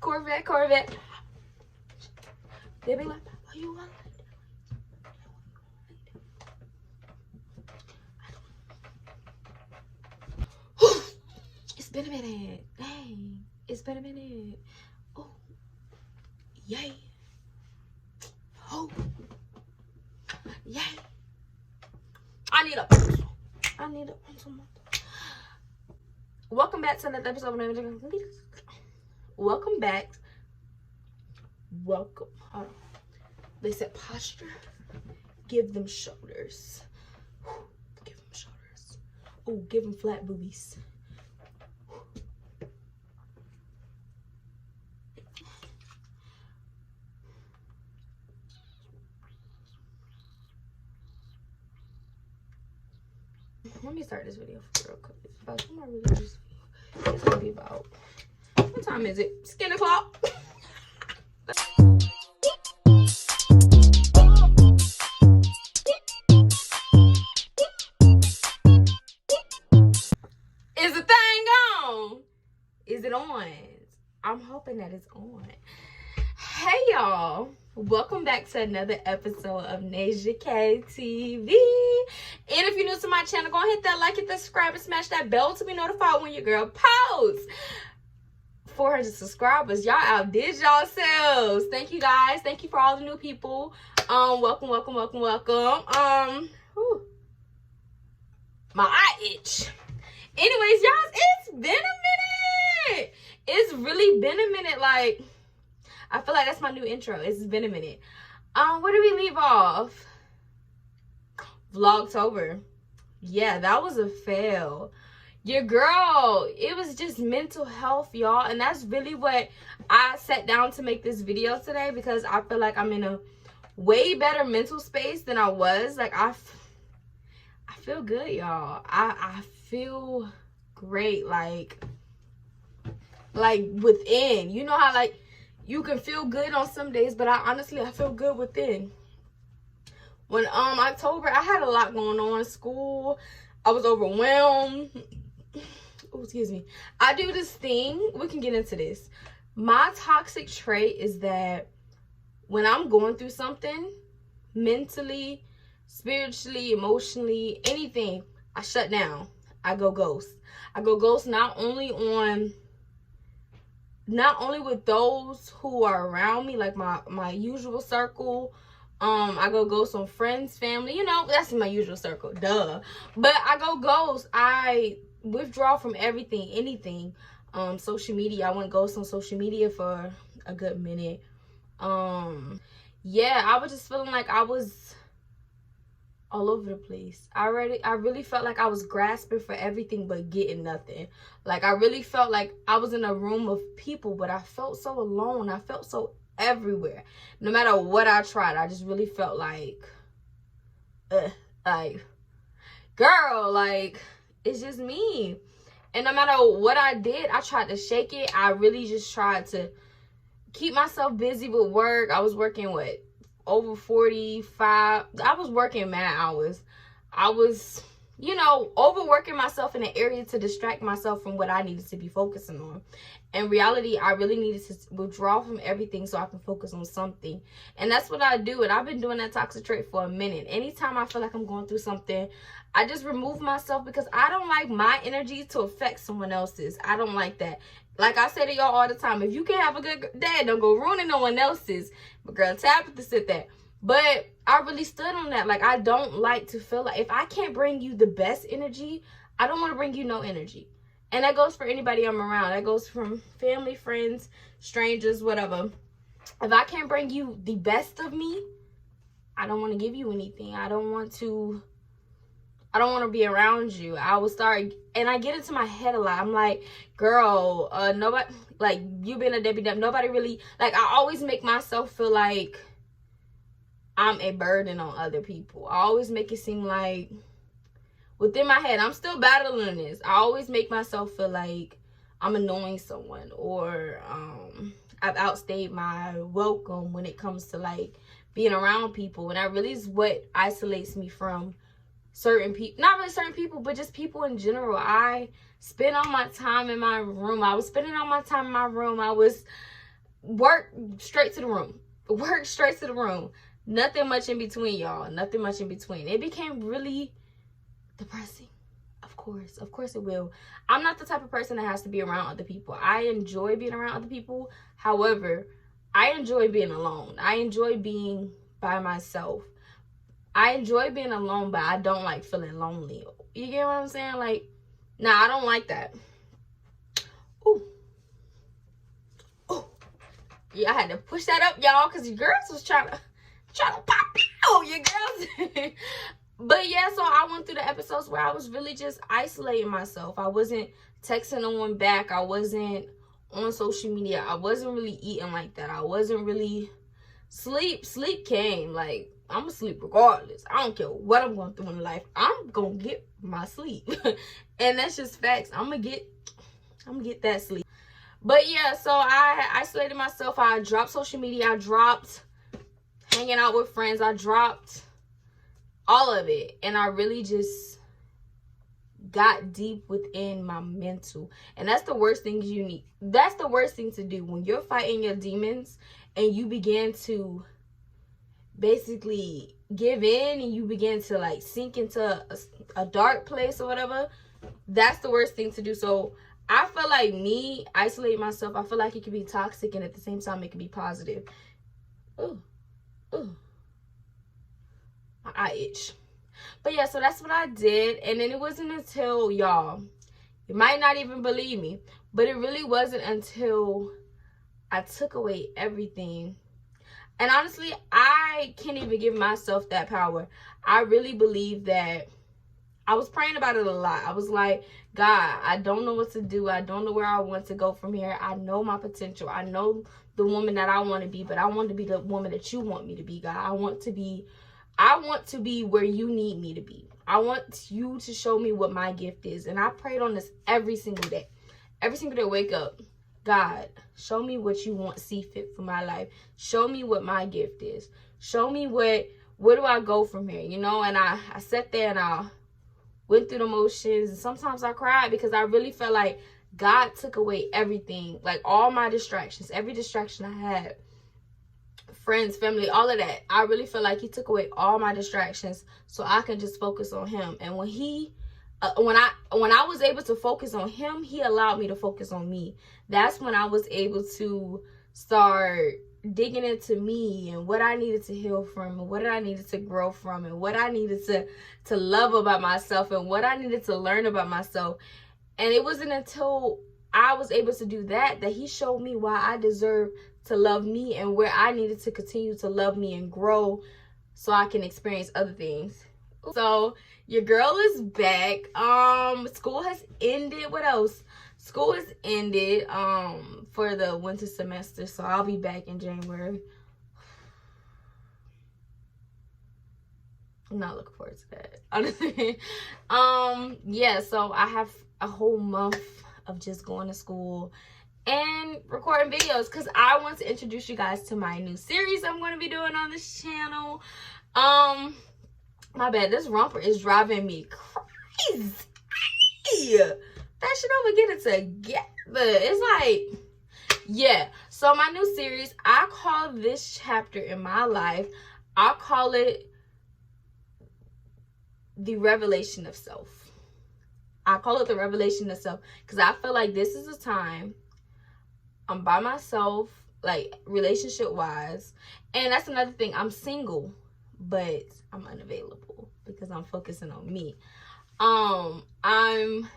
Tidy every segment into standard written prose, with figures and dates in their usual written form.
Corvette. They be like, oh, you want it? It's been a minute. Dang. It's been a minute. Oh. Yay. Oh. Yay. I need a pencil. Welcome back to another episode of Welcome back. Welcome. Hold on. They said posture. Give them shoulders. Give them shoulders. Oh, give them flat boobies. Let me start this video real quick. About what am I really doing this video? It's gonna be about, what time is it? Skin o'clock. Is the thing on? Is it on? I'm hoping that it's on. Hey y'all, welcome back to another episode of Nasia K TV. And if you're new to my channel, go and hit that like, hit that subscribe, and smash that bell to be notified when your girl posts. 400 subscribers, y'all outdid yourselves. Thank you guys. Thank you for all the new people. Welcome. Whew. My eye itch. Anyways, y'all, it's been a minute. It's really been a minute. Like, I feel like that's my new intro. It's been a minute. Where did we leave off? Vlogtober. Yeah, that was a fail. Your girl, it was just mental health, y'all. And that's really what I sat down to make this video today, because I feel like I'm in a way better mental space than I was. Like, I feel good, y'all. I feel great. Like within. You know how, like, you can feel good on some days, but I feel good within. When October, I had a lot going on. School, I was overwhelmed. Oh, excuse me. I do this thing. We can get into this. My toxic trait is that when I'm going through something, mentally, spiritually, emotionally, anything, I shut down. I go ghost. I go ghost not only with those who are around me, like my usual circle. I go ghost on friends, family, you know, that's my usual circle, duh. But I go ghost. I withdraw from everything, anything. Social media, I went ghost on social media for a good minute. Yeah, I was just feeling like I was all over the place. I really felt like I was grasping for everything but getting nothing. Like, I really felt like I was in a room of people, but I felt so alone. I felt so everywhere. No matter what I tried, I just really felt like girl, like, it's just me. And no matter what I did, I tried to shake it. I really just tried to keep myself busy with work. I was working, what, over 45. I was working mad hours. I was, you know, overworking myself in an area to distract myself from what I needed to be focusing on. In reality, I really needed to withdraw from everything so I can focus on something. And that's what I do. And I've been doing that toxic trait for a minute. Anytime I feel like I'm going through something, I just remove myself, because I don't like my energy to affect someone else's. I don't like that. Like I say to y'all all the time, if you can have a good day, don't go ruining no one else's. But girl, Tabitha said that. But I really stood on that. Like, I don't like to feel like, if I can't bring you the best energy, I don't want to bring you no energy. And that goes for anybody I'm around. That goes from family, friends, strangers, whatever. If I can't bring you the best of me, I don't want to give you anything. I don't want to be around you. I will start, and I get into my head a lot. I'm like, girl, nobody, like, you being a Debbie Deb, nobody really, like, I always make myself feel like I'm a burden on other people. I always make it seem like, within my head, I'm still battling this. I always make myself feel like I'm annoying someone, or I've outstayed my welcome when it comes to, like, being around people. And that really is what isolates me from certain people. Not really certain people, but just people in general. I spend all my time in my room. I was spending all my time in my room. I was work straight to the room. Work straight to the room. Nothing much in between, y'all. Nothing much in between. It became really depressing. Of course it will. I'm not the type of person that has to be around other people. I enjoy being around other people. However, I enjoy being alone. I enjoy being by myself. I enjoy being alone, but I don't like feeling lonely. You get what I'm saying? Like, nah, I don't like that. Ooh. Ooh. Yeah, I had to push that up, y'all, because the girls was trying to pop out, you girls. But yeah, so I went through the episodes where I was really just isolating myself. I wasn't texting no one back. I wasn't on social media. I wasn't really eating like that. I wasn't really sleep came. Like, I'm gonna sleep regardless. I don't care what I'm going through in life. I'm gonna get my sleep. And that's just facts. I'm gonna get that sleep. But yeah, so I isolated myself. I dropped social media. I dropped hanging out with friends. I dropped all of it. And I really just got deep within my mental. And that's the worst thing you need. That's the worst thing to do when you're fighting your demons and you begin to basically give in and you begin to like sink into a dark place or whatever. That's the worst thing to do. So I feel like me isolating myself, I feel like it can be toxic and at the same time it can be positive. Ooh. My eye itch. But yeah, so that's what I did. And then it wasn't until, y'all, you might not even believe me, but it really wasn't until I took away everything. And honestly, I can't even give myself that power. I really believe that I was praying about it a lot. I was like, God, I don't know what to do. I don't know where I want to go from here. I know my potential. I know the woman that I want to be, but I want to be the woman that you want me to be, God. I want to be where you need me to be. I want you to show me what my gift is. And I prayed on this every single day. Every single day, wake up. God, show me what you want, see fit for my life. Show me what my gift is. Show me where do I go from here, you know? And I sat there and I went through the motions. And sometimes I cried because I really felt like God took away everything. Like all my distractions, every distraction I had. Friends, family, all of that. I really feel like he took away all my distractions so I can just focus on him. And when when I was able to focus on him, he allowed me to focus on me. That's when I was able to start digging into me and what I needed to heal from and what I needed to grow from and what I needed to love about myself and what I needed to learn about myself. And it wasn't until I was able to do that he showed me why I deserve to love me and where I needed to continue to love me and grow so I can experience other things. So your girl is back. School has ended. What else? School has ended for the winter semester, so I'll be back in January. I'm not looking forward to that, honestly. Yeah, so I have a whole month of just going to school and recording videos because I want to introduce you guys to my new series I'm going to be doing on this channel. My bad, this romper is driving me crazy. That shit over get it together. It's like, yeah. So my new series, I call this chapter in my life, I call it the revelation of self. I call it the revelation of self because I feel like this is a time I'm by myself, like relationship wise. And that's another thing. I'm single, but I'm unavailable because I'm focusing on me. I'm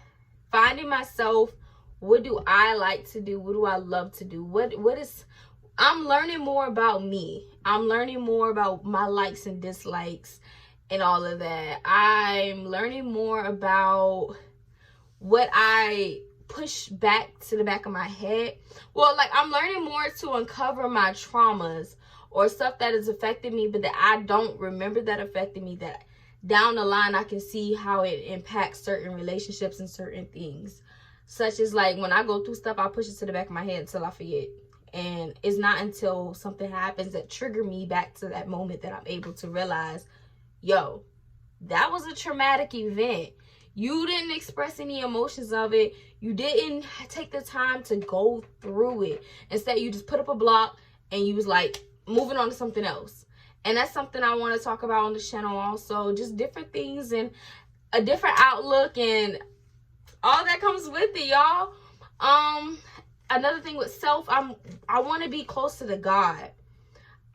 finding myself. What do I like to do? What do I love to do? I'm learning more about me. I'm learning more about my likes and dislikes and all of that. I'm learning more about what I push back to the back of my head. Well, like I'm learning more to uncover my traumas or stuff that has affected me, but that I don't remember that affected me, that down the line I can see how it impacts certain relationships and certain things. Such as like when I go through stuff, I push it to the back of my head until I forget. And it's not until something happens that trigger me back to that moment that I'm able to realize, yo, that was a traumatic event. You didn't express any emotions of it. You didn't take the time to go through it. Instead, you just put up a block and you was like moving on to something else. And that's something I want to talk about on the channel also. Just different things and a different outlook and all that comes with it, y'all. Another thing with self, I want to be closer to God.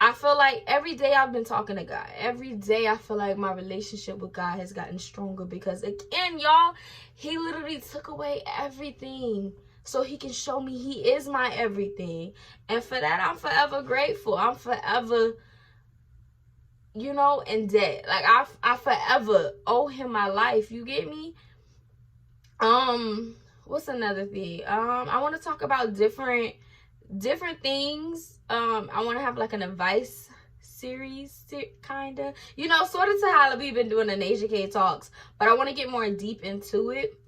I feel like every day I've been talking to God. Every day I feel like my relationship with God has gotten stronger because, again, y'all, he literally took away everything so he can show me he is my everything. And for that, I'm forever grateful. I'm forever, you know, in debt. Like, I forever owe him my life. You get me? What's another thing? I want to talk about different things. I want to have like an advice series, kind of, you know, sort of to how we've been doing the Nasia K Talks, but I want to get more deep into it,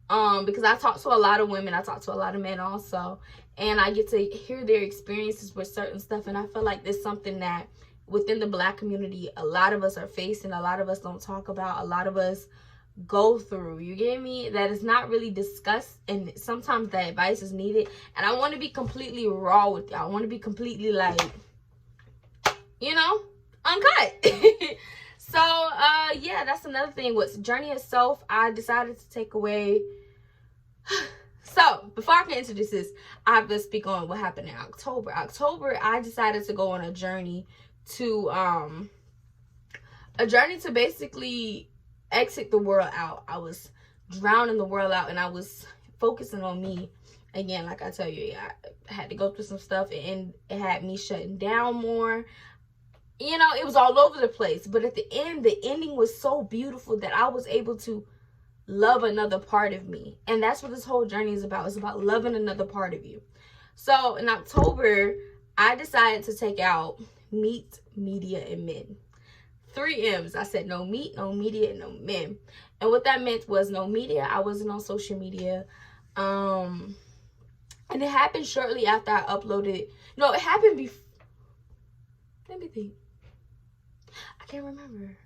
because I talk to a lot of women, I talk to a lot of men also, and I get to hear their experiences with certain stuff, and I feel like there's something that within the Black community, a lot of us are facing, a lot of us don't talk about, a lot of us go through, you get me, that is not really discussed, and sometimes that advice is needed. And I want to be completely raw with you. I want to be completely, like, you know, uncut. So yeah, that's another thing with journey itself. I decided to take away so before I can introduce this, I have to speak on what happened in October. I decided to go on a journey to basically exit the world out. I was drowning the world out and I was focusing on me. Again, like I tell you, I had to go through some stuff and it had me shutting down more. You know, it was all over the place. But at the end, the ending was so beautiful that I was able to love another part of me. And that's what this whole journey is about. It's about loving another part of you. So in October, I decided to take out meat, media, and men. 3 M's. I said no meat, no media, and no men. And what that meant was no media. I wasn't on social media. And it happened shortly after I uploaded. No, it happened before. Let me think. I can't remember.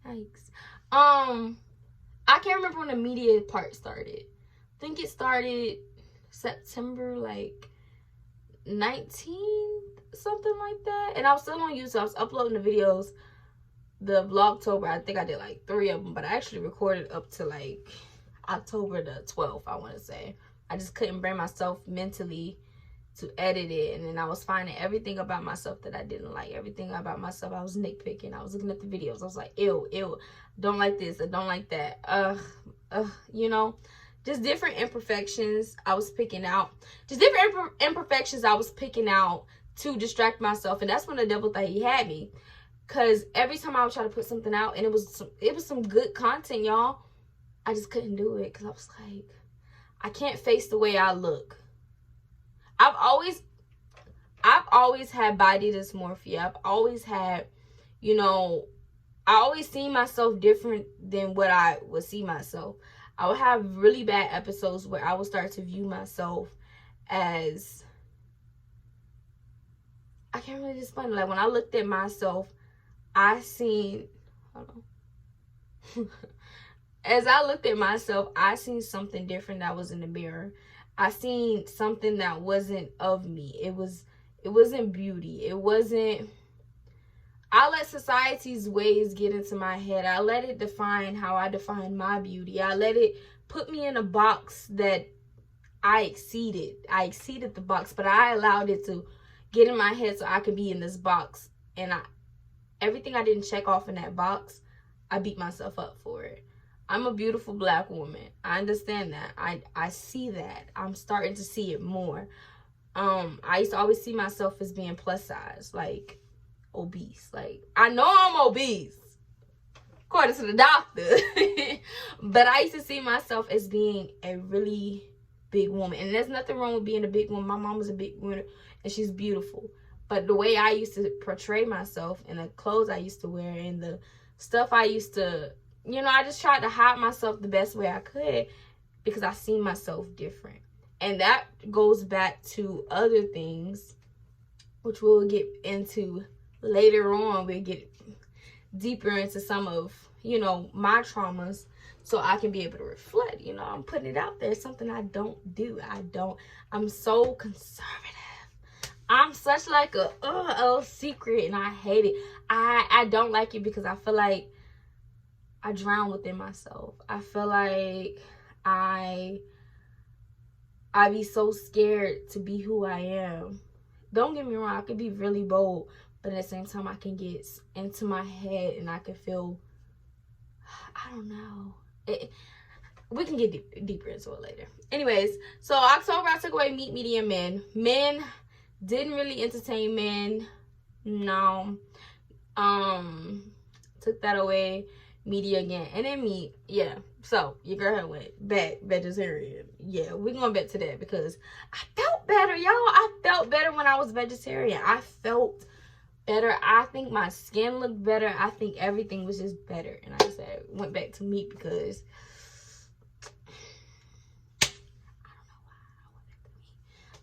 Yikes. I can't remember when the media part started. I think it started September, like 19th, something like that. And I was still on YouTube. I was uploading the videos. The Vlogtober, I think I did like 3 of them, but I actually recorded up to like October the 12th, I want to say. I just couldn't bring myself mentally to edit it, and then I was finding everything about myself that I didn't like. Everything about myself, I was nitpicking. I was looking at the videos. I was like, ew, don't like this, I don't like that. You know, just different imperfections I was picking out. Just different imperfections I was picking out to distract myself, and that's when the devil thought he had me. Cause every time I would try to put something out, and it was some good content, y'all, I just couldn't do it because I was like, I can't face the way I look. I've always had body dysmorphia. I've always had, you know, I always see myself different than what I would see myself. I would have really bad episodes where I would start to view myself as, I can't really explain it. Like when I looked at myself, I seen, hold on. As I looked at myself, I seen something different that was in the mirror. I seen something that wasn't of me. It wasn't beauty. It wasn't, I let society's ways get into my head. I let it define how I define my beauty. I let it put me in a box that I exceeded. I exceeded the box, but I allowed it to get in my head so I could be in this box. And everything I didn't check off in that box, I beat myself up for it. I'm a beautiful Black woman. I understand that. I see that. I'm starting to see it more. I used to always see myself as being plus size, like obese. Like, I know I'm obese, according to the doctor. But I used to see myself as being a really big woman. And there's nothing wrong with being a big woman. My mom was a big woman, and she's beautiful. But the way I used to portray myself, and the clothes I used to wear, and the stuff I used to, you know, I just tried to hide myself the best way I could because I see myself different. And that goes back to other things, which we'll get into later on. We'll get deeper into some of, you know, my traumas so I can be able to reflect. You know, I'm putting it out there. It's something I don't do. I'm so conservative. I'm such like a secret, and I hate it. I don't like it because I feel like I drown within myself. I feel like I be so scared to be who I am. Don't get me wrong, I could be really bold, but at the same time I can get into my head and I can feel, I don't know. We can get deeper into it later. Anyways, so October I took away meat, media, men. Men didn't really entertain men. No. Took that away. Media again. And then meat. Yeah. So your girl had went back vegetarian. Yeah, we're going back to that because I felt better, y'all. I felt better when I was vegetarian. I felt better. I think my skin looked better. I think everything was just better. And I said went back to meat because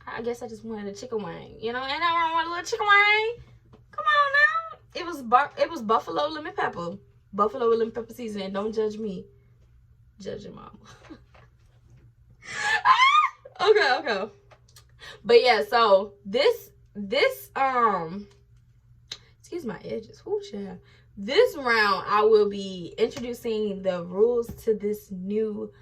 I guess I just wanted a chicken wing, you know, and I want a little chicken wing. Come on now. It was buffalo lemon pepper. Buffalo with lemon pepper seasoning. Don't judge me. Judge your mama. Okay. But yeah, so this excuse my edges. Whoo, child. This round I will be introducing the rules to this new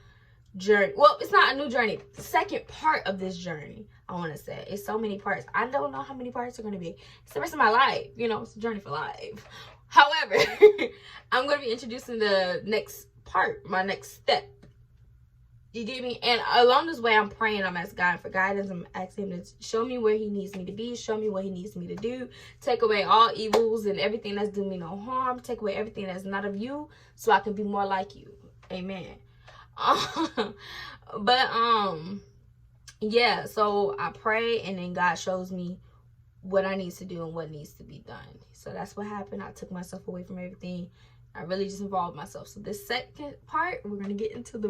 journey. Well, it's not a new journey. The second part of this journey, I want to say. It's so many parts. I don't know how many parts are going to be. It's the rest of my life. You know, it's a journey for life. However, I'm going to be introducing the next part, my next step. You get me? And along this way, I'm praying. I'm asking God for guidance. I'm asking Him to show me where He needs me to be. Show me what He needs me to do. Take away all evils and everything that's doing me no harm. Take away everything that's not of you so I can be more like you. Amen. Yeah, so I pray and then God shows me what I need to do and what needs to be done. So that's what happened. I took myself away from everything. I really just involved myself. So this second part, we're going to get into the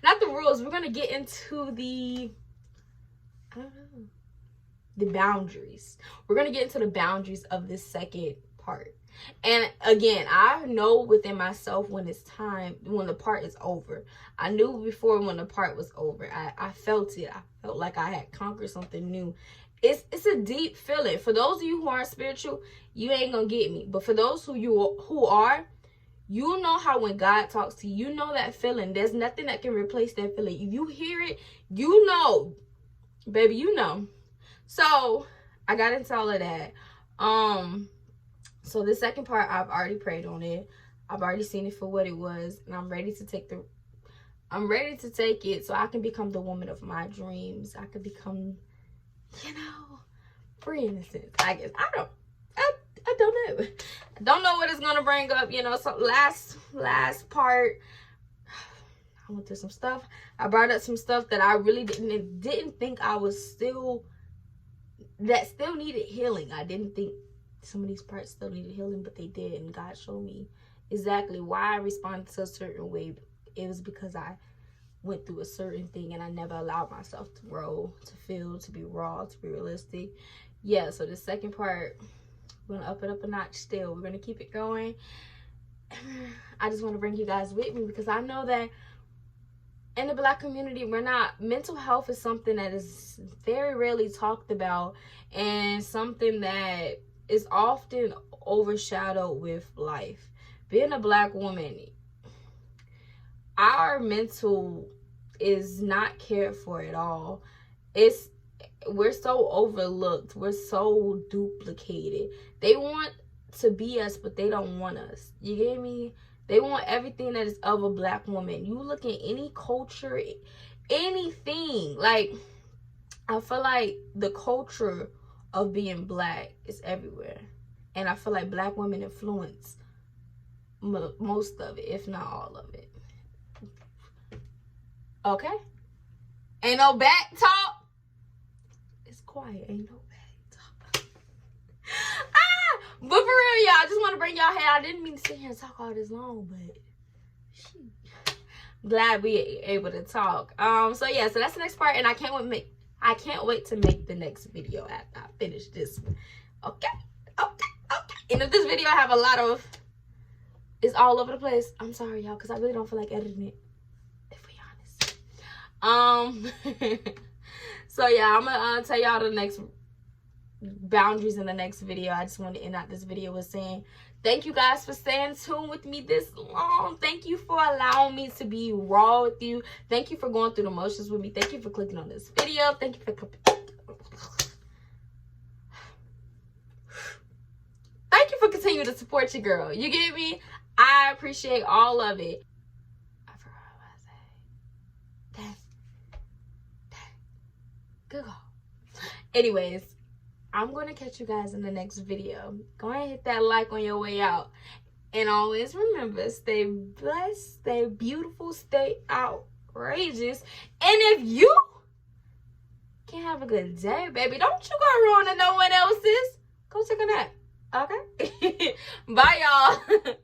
not the rules. We're going to get into the, I don't know, the boundaries. We're going to get into the boundaries of this second part. And again, I know within myself when it's time, when the part is over. I knew before when the part was over. I felt it. I felt like I had conquered something new. It's a deep feeling. For those of you who aren't spiritual, you ain't gonna get me. But for those who are, you know how when God talks to you, you know that feeling. There's nothing that can replace that feeling. If you hear it, you know, baby, you know. So I got into all of that. So the second part, I've already prayed on it. I've already seen it for what it was, and I'm ready to take it so I can become the woman of my dreams. I could become, you know, free in a sense. I guess I don't know. I don't know what it's gonna bring up. You know, so last part, I went through some stuff. I brought up some stuff that I really didn't think I was still needed healing. I didn't think some of these parts still needed healing, but they did, and God showed me exactly why I responded to a certain way. It was because I went through a certain thing and I never allowed myself to grow, to feel, to be raw, to be realistic. Yeah, so the second part, we're gonna up it up a notch still. We're gonna keep it going. I just want to bring you guys with me because I know that in the Black community, mental health is something that is very rarely talked about and something that is often overshadowed with life. Being a Black woman, our mental is not cared for at all. We're so overlooked. We're so duplicated. They want to be us, but they don't want us. You get me? They want everything that is of a Black woman. You look at any culture, anything. Like, I feel like the culture of being Black is everywhere. And I feel like Black women influence most of it, if not all of it. Okay? Ain't no back talk. It's quiet. Ain't no back talk. But for real, y'all, I just want to bring y'all here. I didn't mean to sit here and talk all this long, but I'm glad we able to talk. So yeah, so that's the next part, and I can't wait to make the next video after I finish this one. Okay. And if this video have a lot of It's all over the place. I'm sorry, y'all, because I really don't feel like editing it, if we honest. So yeah, I'm gonna tell y'all the next boundaries in the next video. I just want to end out this video with saying thank you guys for staying tuned with me this long. Thank you for allowing me to be raw with you. Thank you for going through the motions with me. Thank you for clicking on this video. Thank you for continuing to support your girl. You get me? I appreciate all of it. I forgot what I said. Dang. Good call. Anyways, I'm going to catch you guys in the next video. Go ahead and hit that like on your way out. And always remember, stay blessed, stay beautiful, stay outrageous. And if you can't have a good day, baby, don't you go ruin to no one else's. Go take a nap. Okay? Bye, y'all.